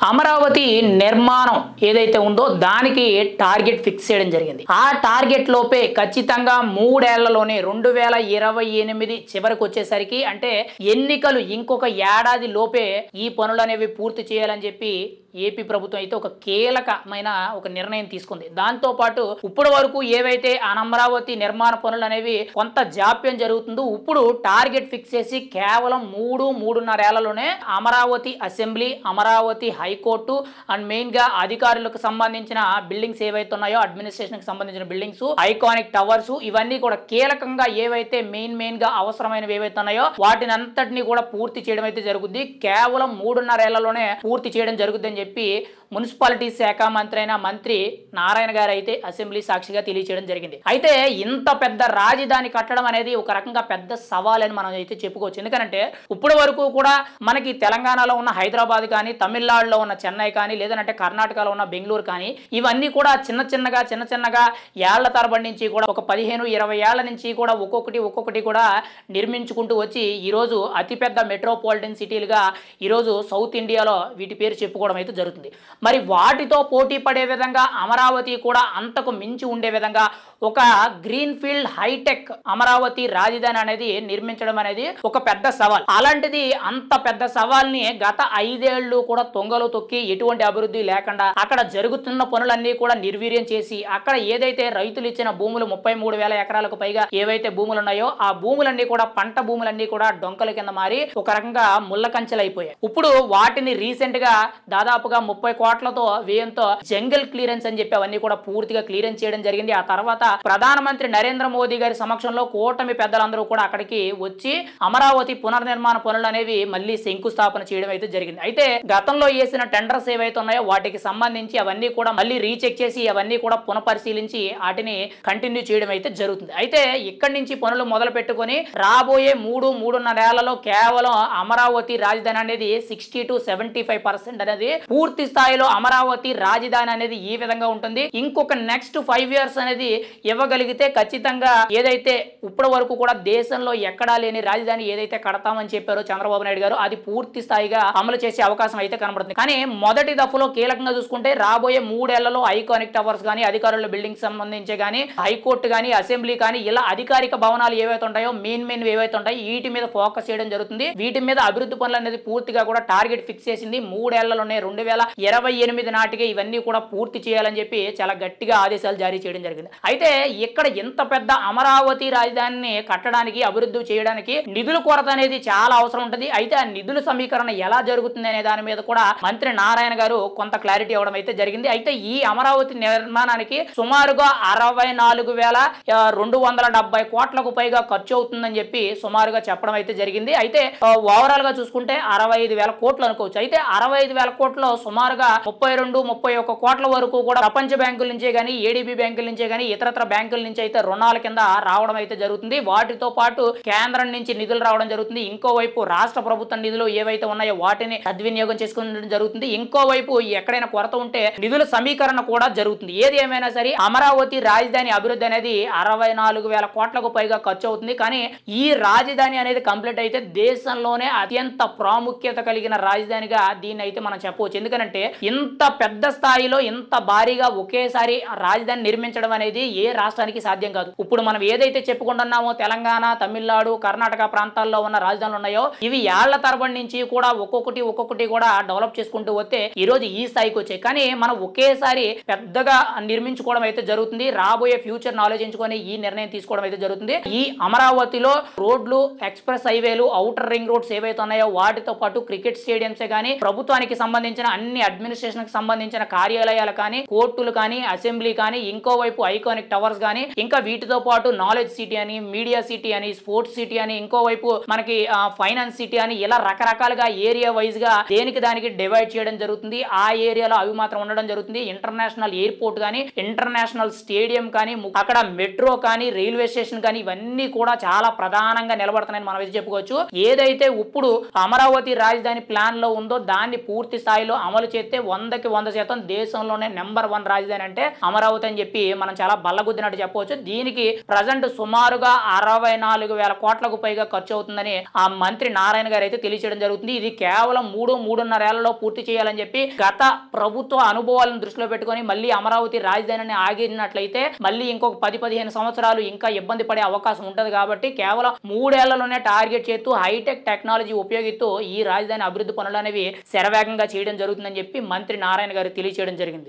అమరావతి నిర్మాణం ఏదైతే ఉందో దానికి టార్గెట్ ఫిక్స్ చేయడం జరిగింది. ఆ టార్గెట్ లోపే ఖచ్చితంగా 3 ఏళ్లలోనే 2028 చివరికి వచ్చేసరికి అంటే ఎన్నికలు ఇంకొక ఏడాది లోపే ఈ పనులు అనేవి పూర్తి చేయాలని చెప్పి ఏపీ ప్రభుత్వం అయితే ఒక కీలకమైన ఒక నిర్ణయం తీసుకుంది. దాంతో పాటు ఇప్పటి వరకు ఏవైతే అమరావతి నిర్మాణ పనులు అనేవి కొంత జాప్యం జరుగుతుందో ఇప్పుడు టార్గెట్ ఫిక్స్ చేసి కేవలం 3-3.5 ఏళ్లలోనే Amaravati assembly, Amaravati high court and main గా అధికారులకు సంబంధించిన బిల్డింగ్స్ ఏవైతే ఉన్నాయో అడ్మినిస్ట్రేషన్ కి సంబంధించిన బిల్డింగ్స్, ఐకానిక్ టవర్స్ ఇవన్నీ కూడా కీలకంగా ఏవైతే మెయిన్ గా అవసరమైనవి ఏవైతే ఉన్నాయో వాటిని అంతటినీ కూడా పూర్తి చేయడం అయితే జరుగుతుంది. కేవలం 3.5 ఏళ్లలోనే పూర్తి చేయడం జరుగుతుందని చెప్పి మున్సిపాలిటీ శాఖ మంత్రి అయిన మంత్రి నారాయణ గారు అయితే అసెంబ్లీ సాక్షిగా తెలియజేయడం జరిగింది. అయితే ఇంత పెద్ద రాజధాని కట్టడం అనేది ఒక రకంగా పెద్ద సవాల్ అని మనం అయితే చెప్పుకోవచ్చు. ఎందుకంటే ఇప్పటి వరకు కూడా మనకి తెలంగాణలో ఉన్న హైదరాబాద్ కానీ, తమిళనాడులో ఉన్న చెన్నై కానీ, లేదంటే కర్ణాటకలో ఉన్న బెంగళూరు కానీ ఇవన్నీ కూడా చిన్న చిన్నగా ఏళ్ల తరబడి నుంచి కూడా ఒక 15-20 ఏళ్ల నుంచి కూడా ఒక్కొక్కటి కూడా నిర్మించుకుంటూ వచ్చి ఈరోజు అతిపెద్ద మెట్రోపాలిటన్ సిటీలుగా ఈరోజు సౌత్ ఇండియాలో వీటి పేరు చెప్పుకోవడం అయితే జరుగుతుంది. మరి వాటితో పోటీ పడే విధంగా అమరావతి కూడా అంతకు మించి ఉండే విధంగా ఒక గ్రీన్ ఫీల్డ్ హైటెక్ అమరావతి రాజధాని అనేది నిర్మించడం అనేది ఒక పెద్ద సవాల్. అలాంటిది అంత పెద్ద సవాల్ని గత 5 ఏళ్లు కూడా తొంగలు తొక్కి ఎటువంటి అభివృద్ధి లేకుండా అక్కడ జరుగుతున్న పనులన్నీ కూడా నిర్వీర్యం చేసి అక్కడ ఏదైతే రైతులు ఇచ్చిన భూములు 33,000 ఎకరాలకు పైగా ఏవైతే భూములు ఉన్నాయో ఆ భూములన్నీ కూడా పంట భూములన్నీ కూడా డొంకల కింద మారి ఒక రకంగా ముళ్ళ కంచెలు అయిపోయాయి. ఇప్పుడు వాటిని రీసెంట్ గా దాదాపుగా 30 కోట్లతో వ్యయంతో జంగల్ క్లియరెన్స్ అని చెప్పి అవన్నీ కూడా పూర్తిగా క్లియరెన్స్ చేయడం జరిగింది. ఆ తర్వాత ప్రధానమంత్రి నరేంద్ర మోదీ గారి సమక్షంలో కూటమి పెద్దలందరూ కూడా అక్కడికి వచ్చి అమరావతి పునర్నిర్మాణ పనులు అనేవి మళ్ళీ శంకుస్థాపన చేయడం అయితే జరిగింది. అయితే గతంలో వేసిన టెండర్స్ ఏవైతే ఉన్నాయో వాటికి సంబంధించి అవన్నీ కూడా మళ్ళీ రీచెక్ చేసి అవన్నీ కూడా పునఃపరిశీలించి వాటిని కంటిన్యూ చేయడం అయితే జరుగుతుంది. అయితే ఇక్కడి నుంచి పనులు మొదలు పెట్టుకొని రాబోయే 3-3.5 ఏళ్లలో కేవలం అమరావతి రాజధాని అనేది 60-75% అనేది పూర్తి స్థాయిలో అమరావతి రాజధాని అనేది ఈ విధంగా ఉంటుంది. ఇంకొక నెక్స్ట్ 5 ఇయర్స్ అనేది ఇవ్వగలిగితే ఖచ్చితంగా ఏదైతే ఇప్పటి వరకు కూడా దేశంలో ఎక్కడా లేని రాజధాని ఏదైతే కడతామని చెప్పారో చంద్రబాబు నాయుడు గారు అది పూర్తి స్థాయిగా అమలు చేసే అవకాశం అయితే కనబడుతుంది. కానీ మొదటి దఫలో కీలకంగా చూసుకుంటే రాబోయే 3 ఏళ్లలో ఐకానిక్ టవర్స్ కానీ, అధికారుల బిల్డింగ్ సంబంధించి కానీ, హైకోర్టు కానీ, అసెంబ్లీ కానీ ఇలా అధికారిక భవనాలు ఏవైతే ఉంటాయో మెయిన్ ఏవైతే ఉంటాయో వీటి మీద ఫోకస్ చేయడం జరుగుతుంది. వీటి మీద అభివృద్ధి పనులు అనేది పూర్తిగా కూడా టార్గెట్ ఫిక్స్ చేసింది. 3 ఏళ్లలోనే 2028 నాటికే ఇవన్నీ కూడా పూర్తి చేయాలని చెప్పి చాలా గట్టిగా ఆదేశాలు జారీ చేయడం జరిగింది. అయితే ఇక్కడ ఎంత పెద్ద అమరావతి రాజధానిని కట్టడానికి, అభివృద్ధి చేయడానికి నిధుల కొరత అనేది చాలా అవసరం ఉంటుంది. అయితే ఆ నిధుల సమీకరణ ఎలా జరుగుతుంది అనే దాని మీద కూడా మంత్రి నారాయణ గారు కొంత క్లారిటీ ఇవ్వడం అయితే జరిగింది. అయితే ఈ అమరావతి నిర్మాణానికి సుమారుగా 64,270 కోట్లకు పైగా ఖర్చు అవుతుందని చెప్పి సుమారుగా చెప్పడం అయితే జరిగింది. అయితే ఓవరాల్ గా చూసుకుంటే 65,000 కోట్లు అనుకోవచ్చు. అయితే 65,000 కోట్లు సుమారుగా 32-31 కోట్ల వరకు కూడా ప్రపంచ బ్యాంకుల నుంచే కానీ, ఏడీబీ బ్యాంకుల నుంచే కానీ, ఇతరత్ర బ్యాంకుల నుంచి అయితే రుణాల కింద రావడం అయితే జరుగుతుంది. వాటితో పాటు కేంద్రం నుంచి నిధులు రావడం జరుగుతుంది. ఇంకోవైపు రాష్ట్ర ప్రభుత్వ నిధులు ఏవైతే ఉన్నాయో వాటిని సద్వినియోగం చేసుకోవడం జరుగుతుంది. ఇంకోవైపు ఎక్కడైనా కొరత ఉంటే నిధుల సమీకరణ కూడా జరుగుతుంది. ఏది ఏమైనా సరే అమరావతి రాజధాని అభివృద్ధి అనేది 64,000 కోట్లకు పైగా ఖర్చు అవుతుంది. కానీ ఈ రాజధాని అనేది కంప్లీట్ అయితే దేశంలోనే అత్యంత ప్రాముఖ్యత కలిగిన రాజధానిగా దీన్ని అయితే మనం చెప్పవచ్చు. ఎందుకంటే ఇంత పెద్ద స్థాయిలో ఇంత భారీగా ఒకేసారి రాజధాని నిర్మించడం అనేది ఏ రాష్ట్రానికి సాధ్యం కాదు. ఇప్పుడు మనం ఏదైతే చెప్పుకుంటున్నామో తెలంగాణ, తమిళనాడు, కర్ణాటక ప్రాంతాల్లో ఉన్న రాజధానులు ఉన్నాయో ఇవి ఏళ్ల తరబడి నుంచి కూడా ఒక్కొక్కటి కూడా డెవలప్ చేసుకుంటూ వస్తే ఈ రోజు ఈ స్థాయికి వచ్చాయి. కానీ మనం ఒకేసారి పెద్దగా నిర్మించుకోవడం అయితే జరుగుతుంది. రాబోయే ఫ్యూచర్ ఆలోచించుకొని ఈ నిర్ణయం తీసుకోవడం అయితే జరుగుతుంది. ఈ అమరావతిలో రోడ్లు, ఎక్స్ప్రెస్ హైవేలు, ఔటర్ రింగ్ రోడ్స్ ఏవైతే ఉన్నాయో వాటితో పాటు క్రికెట్ స్టేడియంసే కానీ, ప్రభుత్వానికి సంబంధించిన అన్ని అడ్మినిస్ట్రేషన్ కి సంబంధించిన కార్యాలయాలు కానీ, కోర్టులు కానీ, అసెంబ్లీ కానీ, ఇంకోవైపు ఐకానిక్ టవర్స్ కానీ, ఇంకా వీటితో పాటు నాలెడ్జ్ సిటీ అని, మీడియా సిటీ అని, స్పోర్ట్స్ సిటీ అని, ఇంకోవైపు మనకి ఫైనాన్స్ సిటీ అని ఇలా రకరకాలుగా ఏరియా వైజ్ గా దేనికి దానికి డివైడ్ చేయడం జరుగుతుంది. ఆ ఏరియాలో అవి మాత్రం ఉండడం జరుగుతుంది. ఇంటర్నేషనల్ ఎయిర్పోర్ట్ కానీ, ఇంటర్నేషనల్ స్టేడియం కానీ, అక్కడ మెట్రో కానీ, రైల్వే స్టేషన్ కానీ ఇవన్నీ కూడా చాలా ప్రధానంగా నిలబడుతున్నాయని మనం అయితే చెప్పుకోవచ్చు. ఏదైతే ఇప్పుడు అమరావతి రాజధాని ప్లాన్ లో ఉందో దాన్ని పూర్తి స్థాయిలో అమలు చేస్తే 100% దేశంలోనే నెంబర్ 1 రాజధాని అంటే అమరావతి అని చెప్పి మనం చాలా బల్ల బల్లగుద్దినట్టు చెప్పవచ్చు. దీనికి ప్రజెంట్ సుమారుగా 64,000 కోట్లకు పైగా ఖర్చు అవుతుందని ఆ మంత్రి నారాయణ గారు అయితే తెలియచేయడం జరుగుతుంది. ఇది కేవలం 3-3.5 ఏళ్లలో పూర్తి చేయాలని చెప్పి గత ప్రభుత్వ అనుభవాలను దృష్టిలో పెట్టుకొని మళ్ళీ అమరావతి రాజధానిని ఆగినట్లయితే మళ్ళీ ఇంకొక 10-15 సంవత్సరాలు ఇంకా ఇబ్బంది పడే అవకాశం ఉంటది. కాబట్టి కేవలం 3 ఏళ్లలోనే టార్గెట్ చేస్తూ హైటెక్ టెక్నాలజీ ఉపయోగిస్తూ ఈ రాజధాని అభివృద్ధి పనులు అనేవి శరవేగంగా చేయడం జరుగుతుందని చెప్పి మంత్రి నారాయణ గారు తెలియచేయడం జరిగింది.